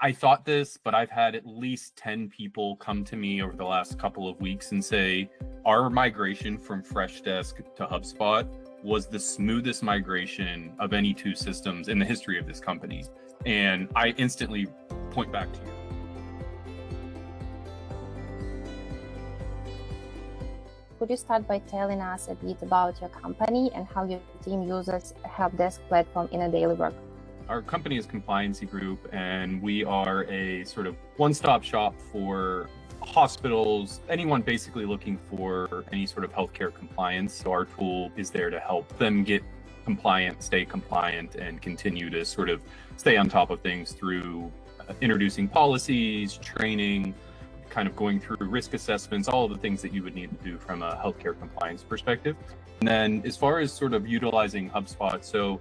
I thought this, but I've had at least 10 people come to me over the last couple of weeks and say, our migration from Freshdesk to HubSpot was the smoothest migration of any two systems in the history of this company. And I instantly point back to you. Could you start by telling us a bit about your company and how your team uses HubDesk platform in a daily work? Our company is Compliancy Group, and we are a sort of one-stop shop for hospitals, anyone basically looking for any sort of healthcare compliance. So our tool is there to help them get compliant, stay compliant, and continue to sort of stay on top of things through introducing policies, training, kind of going through risk assessments, all of the things that you would need to do from a healthcare compliance perspective. And then as far as sort of utilizing HubSpot, so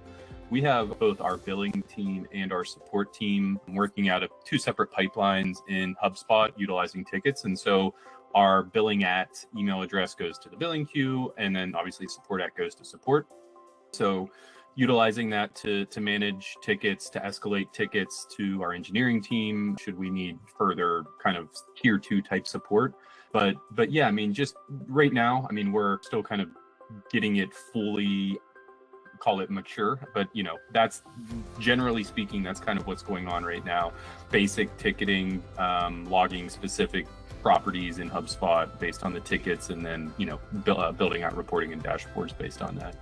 we have both our billing team and our support team working out of two separate pipelines in HubSpot utilizing tickets. And so our billing at email address goes to the billing queue, and then obviously support at goes to support. So utilizing that to manage tickets, to escalate tickets to our engineering team, should we need further kind of tier 2 type support. But yeah, I mean, just right now, I mean, we're still kind of getting it fully, call it mature, but you know, that's generally speaking, that's kind of what's going on right now. Basic ticketing, logging specific properties in HubSpot based on the tickets, and then, you know, building out reporting and dashboards based on that.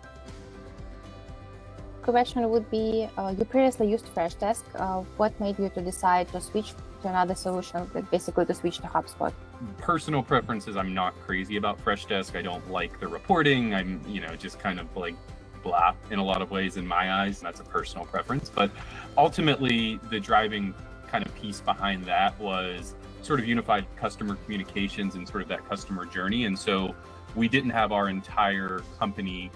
Question would be, you previously used Freshdesk. What made you to decide to switch to another solution, like basically to switch to HubSpot? Personal preferences, I'm not crazy about Freshdesk. I don't like the reporting. I'm, you know, just kind of like blah in a lot of ways in my eyes, and that's a personal preference. But ultimately, the driving kind of piece behind that was sort of unified customer communications and sort of that customer journey. And so we didn't have our entire company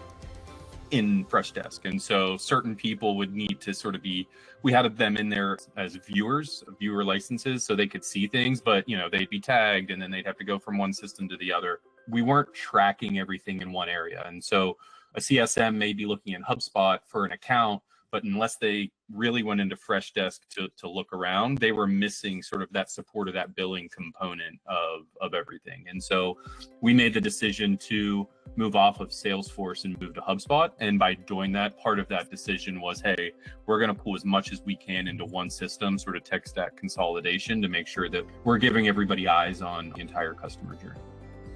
in Freshdesk. And so certain people would need to sort of be, we had them in there as viewers, viewer licenses, so they could see things, but you know, they'd be tagged and then they'd have to go from one system to the other. We weren't tracking everything in one area. And so a CSM may be looking at HubSpot for an account, but unless they really went into Freshdesk to look around, they were missing sort of that support of that billing component of everything. And so we made the decision to move off of Salesforce and move to HubSpot. And by doing that, part of that decision was, hey, we're going to pull as much as we can into one system, sort of tech stack consolidation, to make sure that we're giving everybody eyes on the entire customer journey.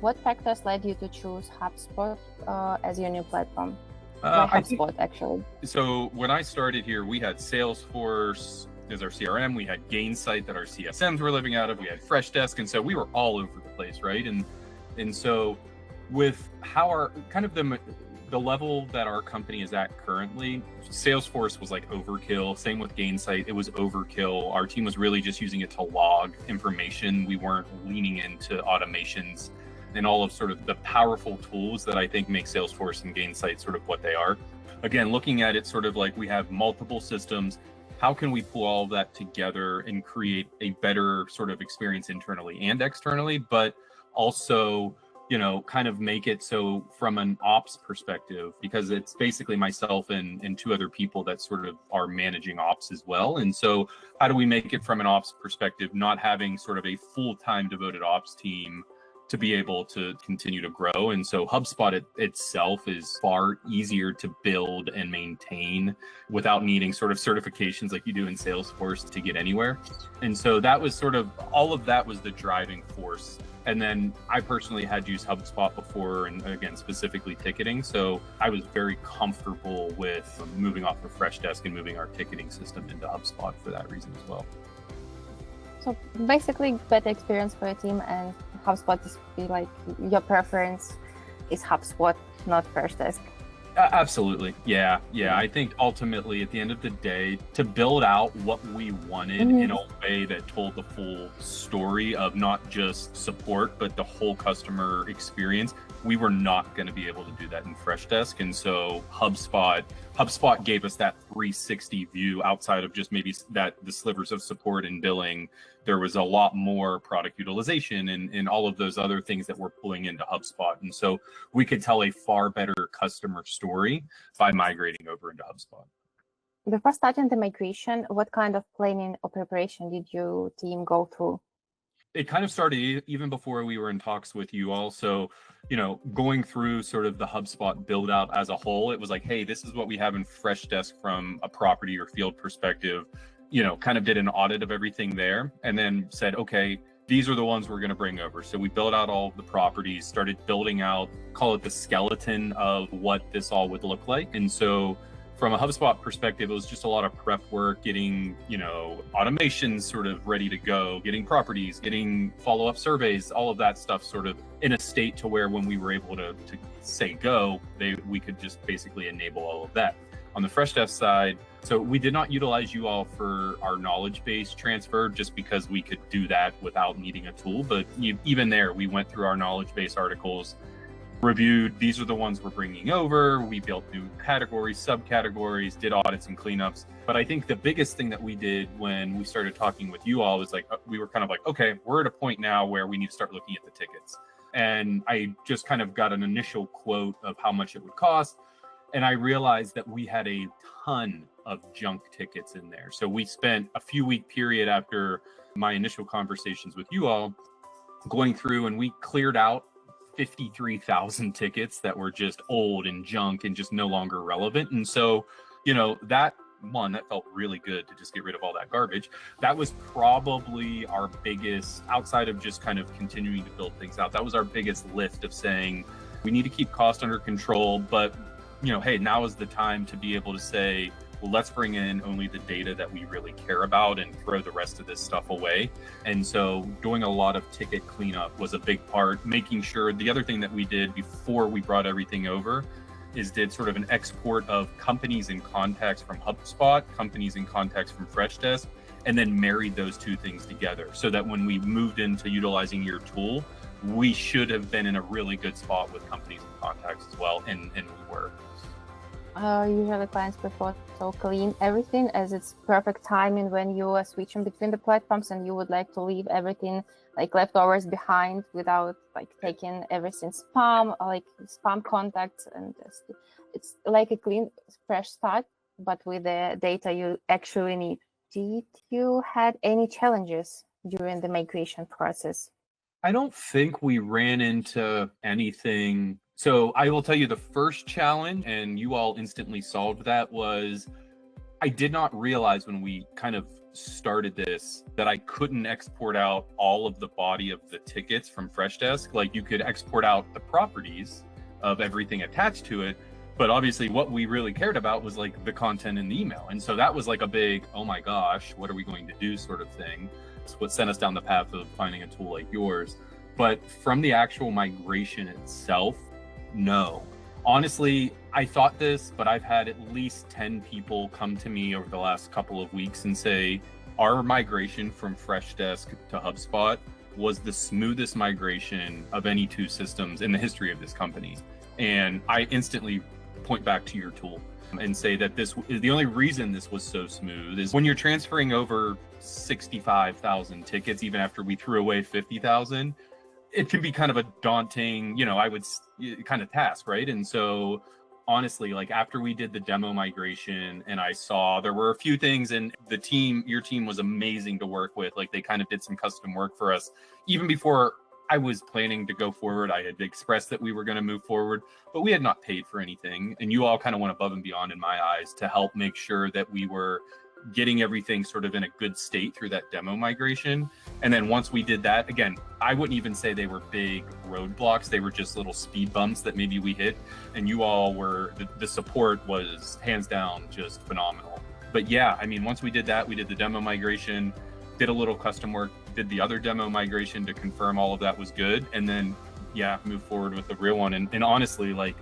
What factors led you to choose HubSpot as your new platform? HubSpot, actually. So when I started here, we had Salesforce as our CRM. We had Gainsight that our CSMs were living out of. We had Freshdesk, and so we were all over the place, right? And so with how our kind of the level that our company is at currently, Salesforce was like overkill. Same with Gainsight, it was overkill. Our team was really just using it to log information. We weren't leaning into automations and all of sort of the powerful tools that I think make Salesforce and Gainsight sort of what they are. Again, looking at it sort of like we have multiple systems, how can we pull all of that together and create a better sort of experience internally and externally, but also, you know, kind of make it so from an ops perspective, because it's basically myself and two other people that sort of are managing ops as well. And so how do we make it from an ops perspective, not having sort of a full-time devoted ops team to be able to continue to grow? And so HubSpot itself is far easier to build and maintain without needing sort of certifications like you do in Salesforce to get anywhere. And so that was sort of, all of that was the driving force. And then I personally had used HubSpot before, and again, specifically ticketing. So I was very comfortable with moving off of Freshdesk and moving our ticketing system into HubSpot for that reason as well. So basically, better experience for your team, and HubSpot is like your preference is HubSpot, not Freshdesk. Absolutely. Yeah. I think ultimately at the end of the day, to build out what we wanted in a way that told the full story of not just support, but the whole customer experience, we were not going to be able to do that in Freshdesk. And so HubSpot gave us that 360 view outside of just maybe the slivers of support and billing. There was a lot more product utilization and all of those other things that we're pulling into HubSpot. And so we could tell a far better customer story by migrating over into HubSpot. Before starting the migration, what kind of planning or preparation did your team go through? It kind of started even before we were in talks with you all. So, going through sort of the HubSpot build out as a whole, it was like, hey, this is what we have in Freshdesk from a property or field perspective, kind of did an audit of everything there and then said, okay, these are the ones we're going to bring over. So we built out all of the properties, started building out, call it the skeleton of what this all would look like. And so from a HubSpot perspective, it was just a lot of prep work, getting, automations sort of ready to go, getting properties, getting follow-up surveys, all of that stuff sort of in a state to where when we were able to say go, we could just basically enable all of that. On the Freshdesk side, so we did not utilize you all for our knowledge base transfer just because we could do that without needing a tool. But even there, we went through our knowledge base articles, reviewed, these are the ones we're bringing over. We built new categories, subcategories, did audits and cleanups. But I think the biggest thing that we did when we started talking with you all was like, we were kind of like, okay, we're at a point now where we need to start looking at the tickets. And I just kind of got an initial quote of how much it would cost. And I realized that we had a ton of junk tickets in there. So we spent a few week period after my initial conversations with you all going through, and we cleared out 53,000 tickets that were just old and junk and just no longer relevant. And so, that felt really good to just get rid of all that garbage. That was probably our biggest, outside of just kind of continuing to build things out, that was our biggest lift of saying, we need to keep cost under control, but hey, now is the time to be able to say, well, let's bring in only the data that we really care about and throw the rest of this stuff away. And so doing a lot of ticket cleanup was a big part, making sure. The other thing that we did before we brought everything over is did sort of an export of companies and contacts from HubSpot, companies and contacts from Freshdesk, and then married those two things together so that when we moved into utilizing your tool, we should have been in a really good spot with companies and contacts as well, and we were. Usually clients prefer to clean everything as it's perfect timing when you are switching between the platforms and you would like to leave everything like leftovers behind without like taking everything spam, like spam contacts, and it's like a clean, fresh start, but with the data you actually need. Did you had any challenges during the migration process? I don't think we ran into anything. So I will tell you the first challenge, and you all instantly solved that, was I did not realize when we kind of started this that I couldn't export out all of the body of the tickets from Freshdesk. Like you could export out the properties of everything attached to it, but obviously what we really cared about was like the content in the email. And so that was like a big, oh my gosh, what are we going to do sort of thing. It's what sent us down the path of finding a tool like yours. But from the actual migration itself, no. Honestly, I thought this, but I've had at least 10 people come to me over the last couple of weeks and say, our migration from Freshdesk to HubSpot was the smoothest migration of any two systems in the history of this company. And I instantly point back to your tool and say that this is the only reason this was so smooth is when you're transferring over 65,000 tickets, even after we threw away 50,000, it can be kind of a daunting, kind of task, right? And so honestly, like after we did the demo migration and I saw there were a few things, and your team was amazing to work with. Like they kind of did some custom work for us. Even before I was planning to go forward, I had expressed that we were going to move forward, but we had not paid for anything. And you all kind of went above and beyond in my eyes to help make sure that we were getting everything sort of in a good state through that demo migration. And then once we did that, again, I wouldn't even say they were big roadblocks. They were just little speed bumps that maybe we hit. And you all were, the support was hands down just phenomenal. But yeah, I mean, once we did that, we did the demo migration, did a little custom work, did the other demo migration to confirm all of that was good. And then, yeah, move forward with the real one. And honestly, like,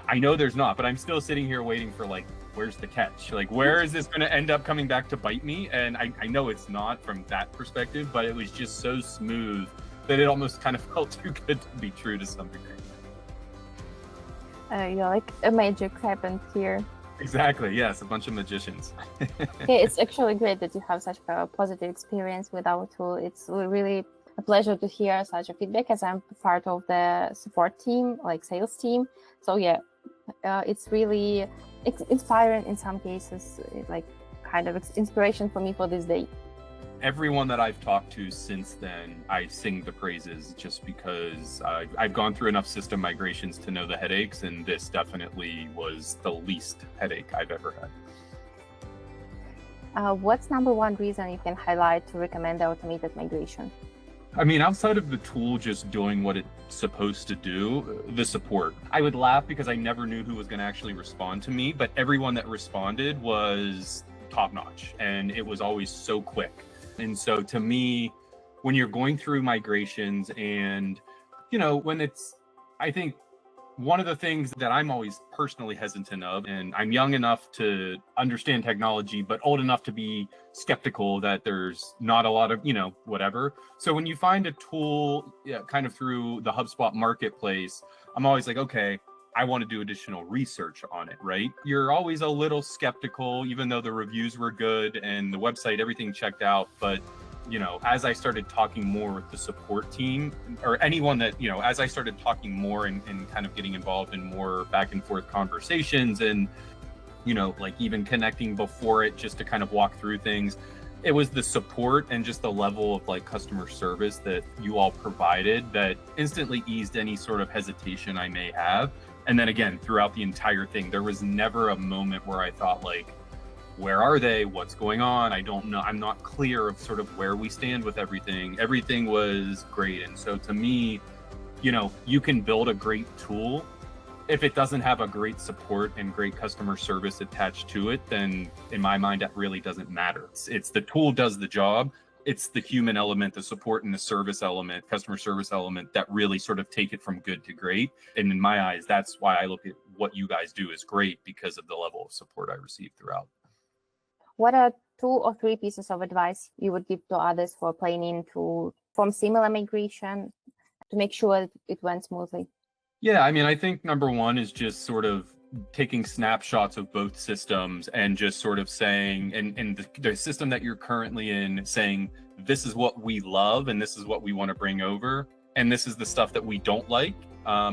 I know there's not, but I'm still sitting here waiting for like, where's the catch? Like, where is this going to end up coming back to bite me? And I know it's not from that perspective, but it was just so smooth that it almost kind of felt too good to be true to some degree. Yeah, like a magic happened here. Exactly. Yes, a bunch of magicians. Okay, it's actually great that you have such a positive experience with our tool. It's really a pleasure to hear such a feedback, as I'm part of the support team, like sales team. So yeah, it's really inspiring in some cases, like kind of inspiration for me for this day. Everyone that I've talked to since then, I sing the praises just because I've gone through enough system migrations to know the headaches, and this definitely was the least headache I've ever had. What's number one reason you can highlight to recommend the automated migration? I mean, outside of the tool just doing what it's supposed to do, the support. I would laugh because I never knew who was going to actually respond to me, but everyone that responded was top notch, and it was always so quick. And so to me, when you're going through migrations and, I think one of the things that I'm always personally hesitant of, and I'm young enough to understand technology, but old enough to be skeptical that there's not a lot of, whatever. So when you find a tool kind of through the HubSpot marketplace, I'm always like, okay, I want to do additional research on it, right? You're always a little skeptical, even though the reviews were good and the website, everything checked out. But, as I started talking more with the support team or anyone that, as I started talking more and kind of getting involved in more back and forth conversations and, like even connecting before it just to kind of walk through things, it was the support and just the level of like customer service that you all provided that instantly eased any sort of hesitation I may have. And then again, throughout the entire thing, there was never a moment where I thought like, where are they? What's going on? I don't know. I'm not clear of sort of where we stand with everything. Everything was great. And so to me, you can build a great tool. If it doesn't have a great support and great customer service attached to it, then in my mind, that really doesn't matter. It's the tool does the job. It's the human element, the support and the service element, customer service element that really sort of take it from good to great. And in my eyes, that's why I look at what you guys do as great because of the level of support I received throughout. What are 2 or 3 pieces of advice you would give to others for planning to form similar migration to make sure it went smoothly? Yeah, I mean, I think number one is just sort of taking snapshots of both systems and just sort of saying, and the system that you're currently in, saying, this is what we love and this is what we want to bring over. And this is the stuff that we don't like.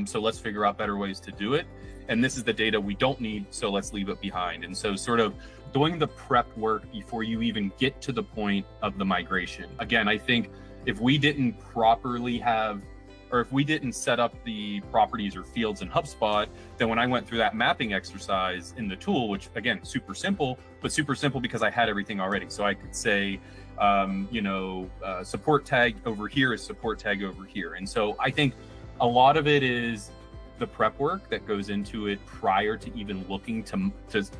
So let's figure out better ways to do it. And this is the data we don't need. So let's leave it behind. And so sort of doing the prep work before you even get to the point of the migration. Again, I think if we didn't properly have, or if we didn't set up the properties or fields in HubSpot, then when I went through that mapping exercise in the tool, which again, super simple, but super simple because I had everything already. So I could say, support tag over here is support tag over here. And so I think a lot of it is the prep work that goes into it prior to even looking to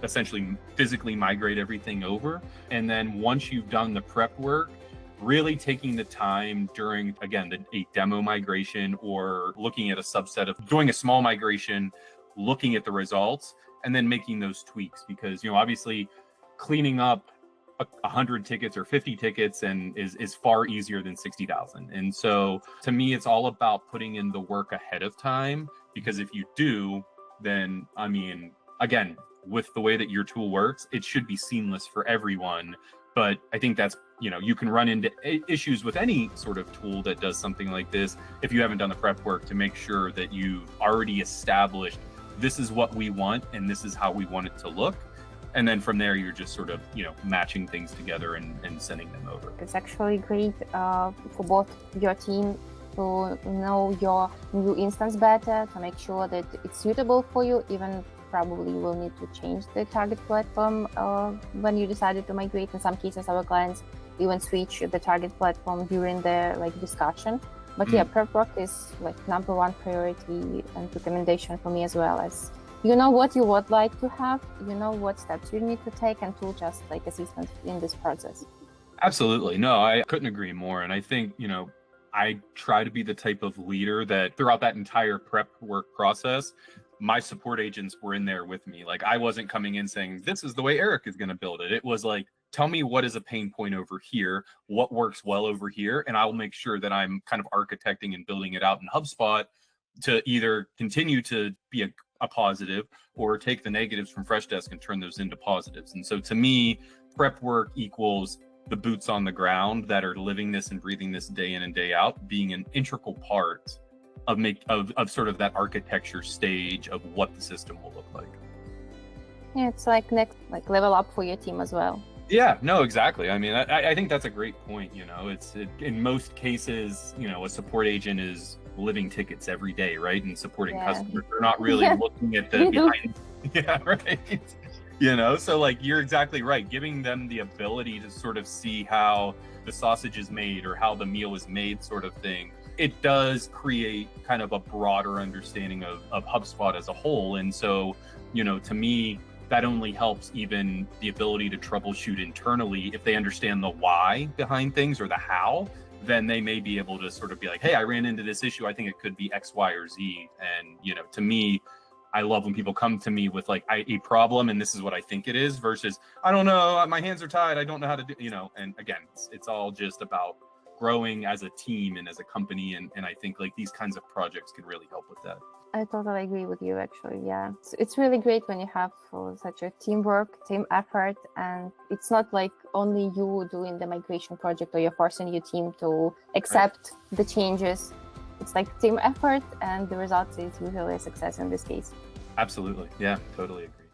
essentially physically migrate everything over. And then once you've done the prep work, really taking the time during, again, a demo migration or looking at a subset of doing a small migration, looking at the results, and then making those tweaks. Because, obviously cleaning up 100 tickets or 50 tickets and is far easier than 60,000. And so to me, it's all about putting in the work ahead of time, because if you do, then, I mean, again, with the way that your tool works, it should be seamless for everyone. But I think that's, you can run into issues with any sort of tool that does something like this if you haven't done the prep work to make sure that you've already established this is what we want and this is how we want it to look. And then from there, you're just sort of, matching things together and sending them over. It's actually great for both your team to know your new instance better, to make sure that it's suitable for you. Even probably will need to change the target platform when you decided to migrate. In some cases, our clients even switch the target platform during the discussion. But yeah, prep work is number one priority and recommendation for me, as well as what you would like to have, what steps you need to take, and to just assistance in this process. Absolutely. No, I couldn't agree more. And I think, I try to be the type of leader that throughout that entire prep work process, my support agents were in there with me. I wasn't coming in saying, this is the way Eric is going to build it. It was like, tell me what is a pain point over here, what works well over here, and I'll make sure that I'm kind of architecting and building it out in HubSpot to either continue to be a positive or take the negatives from Freshdesk and turn those into positives. And so to me, prep work equals the boots on the ground that are living this and breathing this day in and day out, being an integral part of sort of that architecture stage of what the system will look like. Yeah, it's like next level up for your team as well. Yeah, no, exactly. I mean, I think that's a great point. In most cases, a support agent is living tickets every day, right? And supporting customers. They're not really looking at the behind. Yeah, right. So like you're exactly right. Giving them the ability to sort of see how the sausage is made or how the meal is made, sort of thing. It does create kind of a broader understanding of HubSpot as a whole. And so, to me, that only helps even the ability to troubleshoot internally. If they understand the why behind things or the how, then they may be able to sort of be like, hey, I ran into this issue. I think it could be X, Y, or Z. And, to me, I love when people come to me with like a problem and this is what I think it is versus, I don't know, my hands are tied. I don't know how to do, and again, it's all just about growing as a team and as a company. And I think like these kinds of projects can really help with that. I totally agree with you, actually. Yeah, it's really great when you have such a teamwork, team effort, and it's not like only you doing the migration project or you're forcing your team to accept the changes. It's like team effort, and the result is usually a success in this case. Absolutely. Yeah, totally agree.